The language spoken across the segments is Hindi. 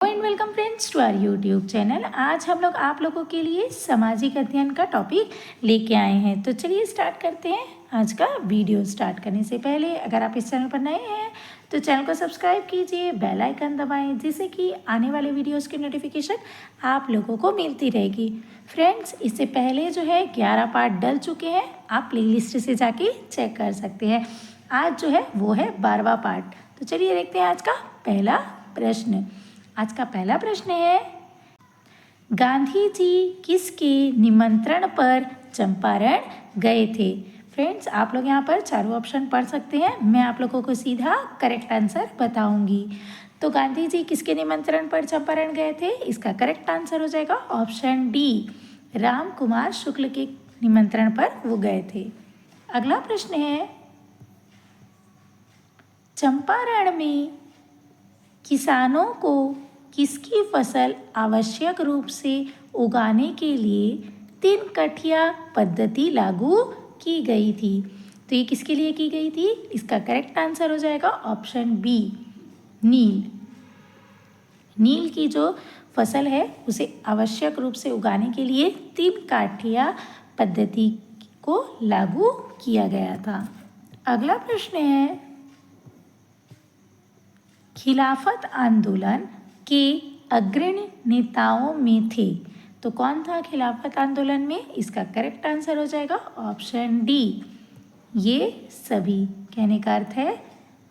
And welcome friends to our YouTube channel. आज हम लोग आप लोगों के लिए सामाजिक अध्ययन का टॉपिक लेके आए हैं। तो चलिए स्टार्ट करते हैं आज का वीडियो। स्टार्ट करने से पहले अगर आप इस चैनल पर नए हैं तो चैनल को सब्सक्राइब कीजिए, बेल आइकन दबाएं, जिससे कि आने वाले वीडियोस की नोटिफिकेशन आप लोगों को मिलती रहेगी। फ्रेंड्स, इससे पहले जो है 11 पार्ट डल चुके हैं, आप प्लेलिस्ट से जाके चेक कर सकते हैं। आज जो है वो है 12वां पार्ट। तो चलिए देखते हैं आज का पहला प्रश्न। आज का पहला प्रश्न है, गांधी जी किसके निमंत्रण पर चंपारण गए थे? फ्रेंड्स, आप लोग यहाँ पर चारों ऑप्शन पढ़ सकते हैं, मैं आप लोगों को सीधा करेक्ट आंसर बताऊंगी। तो गांधी जी किसके निमंत्रण पर चंपारण गए थे? इसका करेक्ट आंसर हो जाएगा ऑप्शन डी, राम कुमार शुक्ल के निमंत्रण पर वो गए थे। अगला प्रश्न है, चंपारण में किसानों को किसकी फसल आवश्यक रूप से उगाने के लिए 3 कठिया पद्धति लागू की गई थी? तो ये किसके लिए की गई थी? इसका करेक्ट आंसर हो जाएगा ऑप्शन बी, नील। नील की जो फसल है उसे आवश्यक रूप से उगाने के लिए 3 काठिया पद्धति को लागू किया गया था। अगला प्रश्न है, खिलाफत आंदोलन के अग्रणी नेताओं में थे? तो कौन था खिलाफत आंदोलन में? इसका करेक्ट आंसर हो जाएगा ऑप्शन डी, ये सभी। कहने का अर्थ है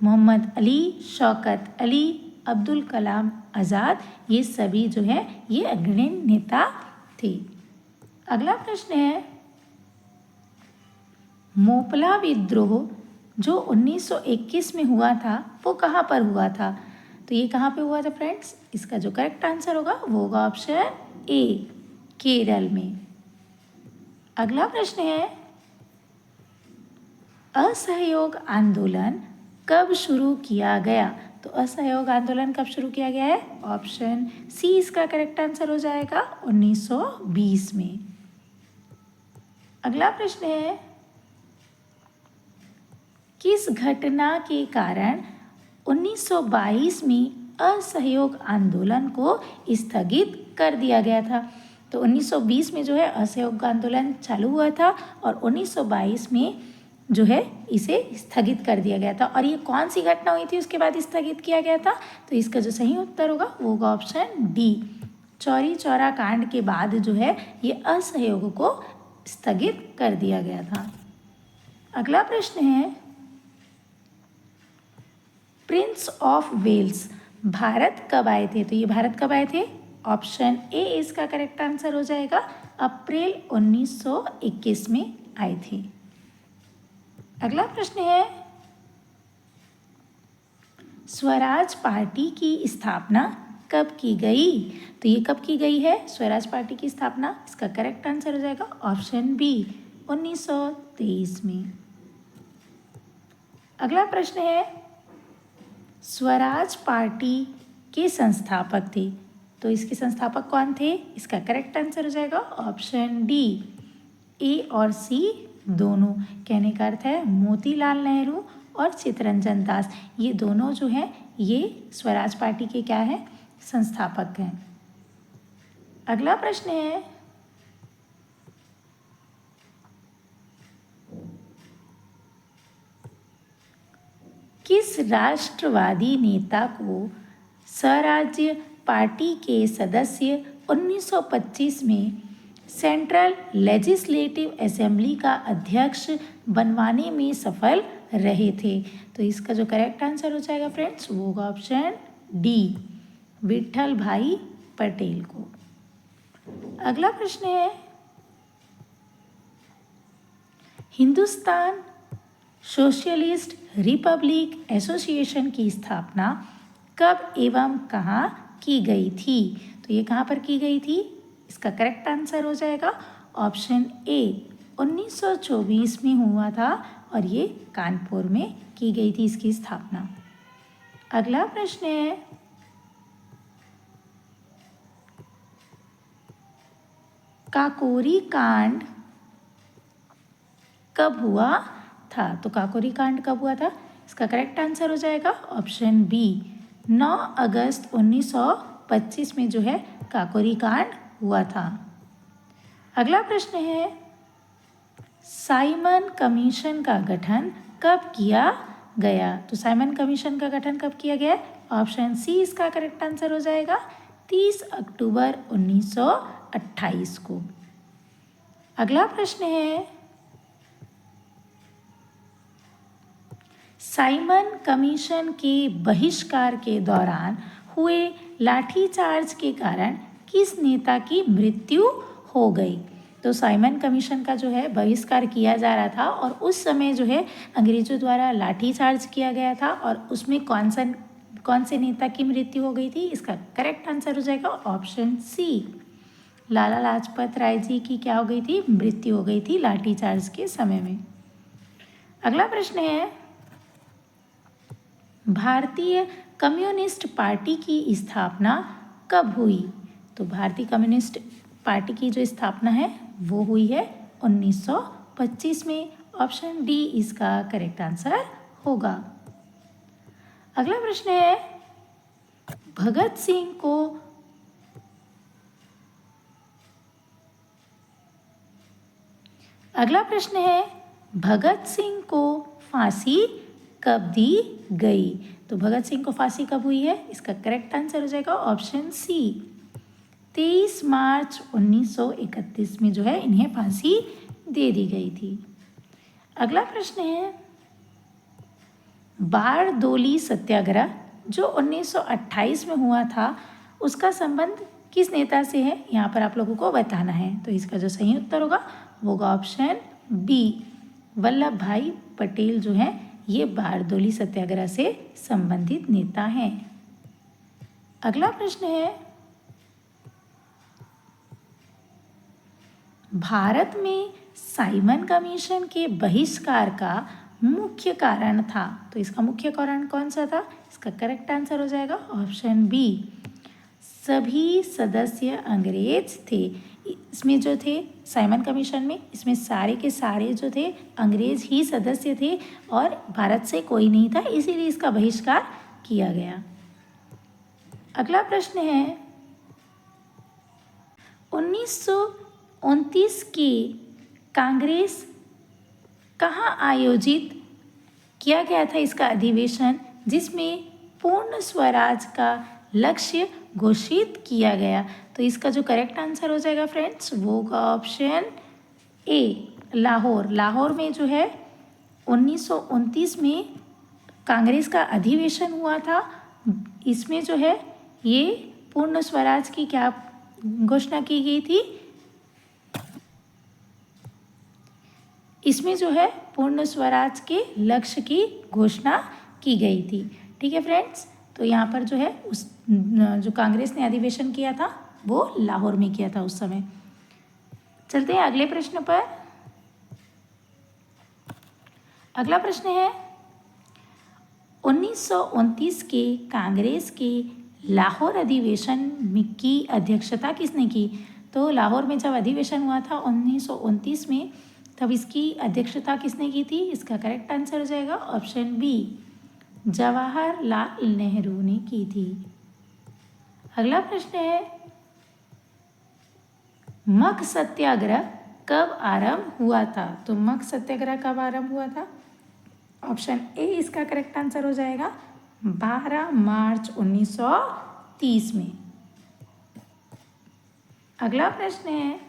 मोहम्मद अली, शौकत अली, अब्दुल कलाम आज़ाद, ये सभी जो है ये अग्रणी नेता थे। अगला प्रश्न है, मोपला विद्रोह जो 1921 में हुआ था वो कहाँ पर हुआ था? तो ये कहाँ पे हुआ था फ्रेंड्स? इसका जो करेक्ट आंसर होगा वो होगा ऑप्शन ए, केरल में। अगला प्रश्न है, असहयोग आंदोलन कब शुरू किया गया? तो असहयोग आंदोलन कब शुरू किया गया है? ऑप्शन सी इसका करेक्ट आंसर हो जाएगा 1920 में। अगला प्रश्न है, किस घटना के कारण 1922 में असहयोग आंदोलन को स्थगित कर दिया गया था? तो 1920 में जो है असहयोग आंदोलन चालू हुआ था और 1922 में जो है इसे स्थगित कर दिया गया था। और ये कौन सी घटना हुई थी उसके बाद स्थगित किया गया था? तो इसका जो सही उत्तर होगा वो होगा ऑप्शन डी, चौरी चौरा कांड के बाद जो है ये असहयोग को स्थगित कर दिया गया था। अगला प्रश्न है, प्रिंस ऑफ वेल्स भारत कब आए थे? तो ये भारत कब आए थे? ऑप्शन ए इसका करेक्ट आंसर हो जाएगा, अप्रैल 1921 में आए थे। अगला प्रश्न है, स्वराज पार्टी की स्थापना कब की गई? तो ये कब की गई है स्वराज पार्टी की स्थापना? इसका करेक्ट आंसर हो जाएगा ऑप्शन बी, 1923 में। अगला प्रश्न है, स्वराज पार्टी के संस्थापक थे? तो इसके संस्थापक कौन थे? इसका करेक्ट आंसर हो जाएगा ऑप्शन डी, ए और सी दोनों। कहने का अर्थ है मोतीलाल नेहरू और चित्तरंजन दास, ये दोनों जो हैं ये स्वराज पार्टी के क्या है? संस्थापक हैं। अगला प्रश्न है, किस राष्ट्रवादी नेता को स्वराज्य पार्टी के सदस्य 1925 में सेंट्रल लेजिस्लेटिव असेंबली का अध्यक्ष बनवाने में सफल रहे थे? तो इसका जो करेक्ट आंसर हो जाएगा फ्रेंड्स वो होगा ऑप्शन डी, विट्ठल भाई पटेल को। अगला प्रश्न है, हिंदुस्तान सोशलिस्ट रिपब्लिक एसोसिएशन की स्थापना कब एवं कहाँ की गई थी? तो ये कहाँ पर की गई थी? इसका करेक्ट आंसर हो जाएगा ऑप्शन ए, 1924 में हुआ था और ये कानपुर में की गई थी इसकी स्थापना। अगला प्रश्न है, काकोरी कांड कब हुआ था? तो काकोरी कांड कब हुआ था? इसका करेक्ट आंसर हो जाएगा ऑप्शन बी, 9 अगस्त 1925 में जो है काकोरी कांड हुआ था। अगला प्रश्न है, साइमन कमीशन का गठन कब किया गया? तो साइमन कमीशन का गठन कब किया गया? ऑप्शन सी इसका करेक्ट आंसर हो जाएगा, 30 अक्टूबर 1928 को। अगला प्रश्न है, साइमन कमीशन के बहिष्कार के दौरान हुए लाठीचार्ज के कारण किस नेता की मृत्यु हो गई? तो साइमन कमीशन का जो है बहिष्कार किया जा रहा था और उस समय जो है अंग्रेजों द्वारा लाठीचार्ज किया गया था और उसमें कौन से नेता की मृत्यु हो गई थी? इसका करेक्ट आंसर हो जाएगा ऑप्शन सी, लाला लाजपत राय जी की क्या हो गई थी? मृत्यु हो गई थी लाठीचार्ज के समय में। अगला प्रश्न है, भारतीय कम्युनिस्ट पार्टी की स्थापना कब हुई? तो भारतीय कम्युनिस्ट पार्टी की जो स्थापना है वो हुई है 1925 में। ऑप्शन डी इसका करेक्ट आंसर होगा। अगला प्रश्न है, भगत सिंह को भगत सिंह को फांसी कब दी गई? तो भगत सिंह को फांसी कब हुई है? इसका करेक्ट आंसर हो जाएगा ऑप्शन सी, 23 मार्च 1931 में जो है इन्हें फांसी दे दी गई थी। अगला प्रश्न है, बारदोली सत्याग्रह जो 1928 में हुआ था उसका संबंध किस नेता से है? यहाँ पर आप लोगों को बताना है। तो इसका जो सही उत्तर होगा वो होगा ऑप्शन बी, वल्लभ भाई पटेल जो है ये बारदोली सत्याग्रह से संबंधित नेता हैं। अगला प्रश्न है, भारत में साइमन कमीशन के बहिष्कार का मुख्य कारण था। तो इसका मुख्य कारण कौन सा था? इसका करेक्ट आंसर हो जाएगा ऑप्शन बी, सभी सदस्य अंग्रेज थे। इसमें जो थे साइमन कमीशन में, इसमें सारे के सारे जो थे अंग्रेज ही सदस्य थे और भारत से कोई नहीं था, इसीलिए इसका बहिष्कार किया गया। अगला प्रश्न है, 1929 की कांग्रेस कहाँ आयोजित किया गया था इसका अधिवेशन जिसमें पूर्ण स्वराज का लक्ष्य घोषित किया गया? तो इसका जो करेक्ट आंसर हो जाएगा फ्रेंड्स वो होगा ऑप्शन ए, लाहौर। लाहौर में जो है 1929 में कांग्रेस का अधिवेशन हुआ था। इसमें जो है ये पूर्ण स्वराज की क्या घोषणा की गई थी? इसमें जो है पूर्ण स्वराज के लक्ष्य की घोषणा की गई थी। ठीक है फ्रेंड्स, तो यहाँ पर जो है उस जो कांग्रेस ने अधिवेशन किया था वो लाहौर में किया था उस समय। चलते हैं अगले प्रश्न पर। अगला प्रश्न है, 1929 के कांग्रेस के लाहौर अधिवेशन की अध्यक्षता किसने की? तो लाहौर में जब अधिवेशन हुआ था 1929 में, तब इसकी अध्यक्षता किसने की थी? इसका करेक्ट आंसर हो जाएगा ऑप्शन बी, जवाहरलाल नेहरू ने की थी। अगला प्रश्न है, मग सत्याग्रह कब आरंभ हुआ था? तो मग सत्याग्रह कब आरंभ हुआ था? ऑप्शन ए इसका करेक्ट आंसर हो जाएगा 12 मार्च 1930 में। अगला प्रश्न है,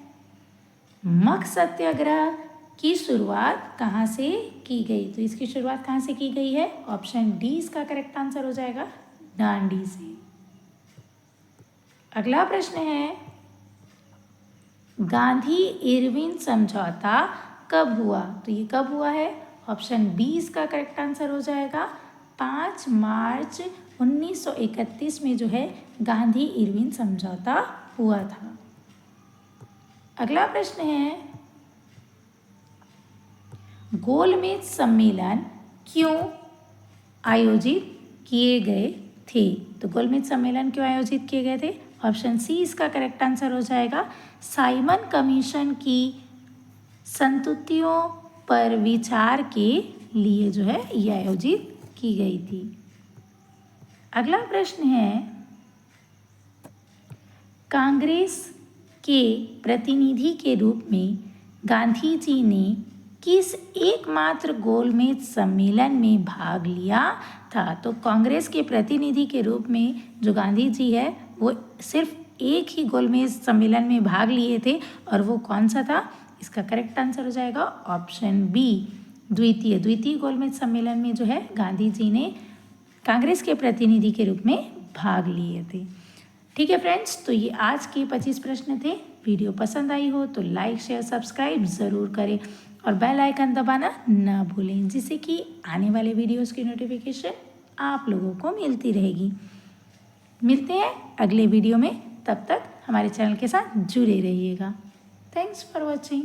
मग सत्याग्रह की शुरुआत कहाँ से की गई? तो इसकी शुरुआत कहाँ से की गई है? ऑप्शन डी इसका करेक्ट आंसर हो जाएगा दांडी से। अगला प्रश्न है, गांधी इरविन समझौता कब हुआ? तो ये कब हुआ है? ऑप्शन बी इसका करेक्ट आंसर हो जाएगा 5 मार्च 1931 में जो है गांधी इरविन समझौता हुआ था। अगला प्रश्न है, गोलमेज सम्मेलन क्यों आयोजित किए गए थे? तो गोलमेज सम्मेलन क्यों आयोजित किए गए थे? ऑप्शन सी इसका करेक्ट आंसर हो जाएगा साइमन कमीशन की संतुतियों पर विचार के लिए जो है ये आयोजित की गई थी। अगला प्रश्न है, कांग्रेस के प्रतिनिधि के रूप में गांधी जी ने किस एकमात्र गोलमेज सम्मेलन में भाग लिया था? तो कांग्रेस के प्रतिनिधि के रूप में जो गांधी जी है वो सिर्फ एक ही गोलमेज सम्मेलन में भाग लिए थे, और वो कौन सा था? इसका करेक्ट आंसर हो जाएगा ऑप्शन बी, द्वितीय गोलमेज सम्मेलन में जो है गांधी जी ने कांग्रेस के प्रतिनिधि के रूप में भाग लिए थे। ठीक है फ्रेंड्स, तो ये आज के 25 प्रश्न थे। वीडियो पसंद आई हो तो लाइक शेयर सब्सक्राइब ज़रूर करें और बेल आइकन दबाना ना भूलें, जिससे कि आने वाले वीडियोस की नोटिफिकेशन आप लोगों को मिलती रहेगी। मिलते हैं अगले वीडियो में, तब तक हमारे चैनल के साथ जुड़े रहिएगा। Thanks for watching.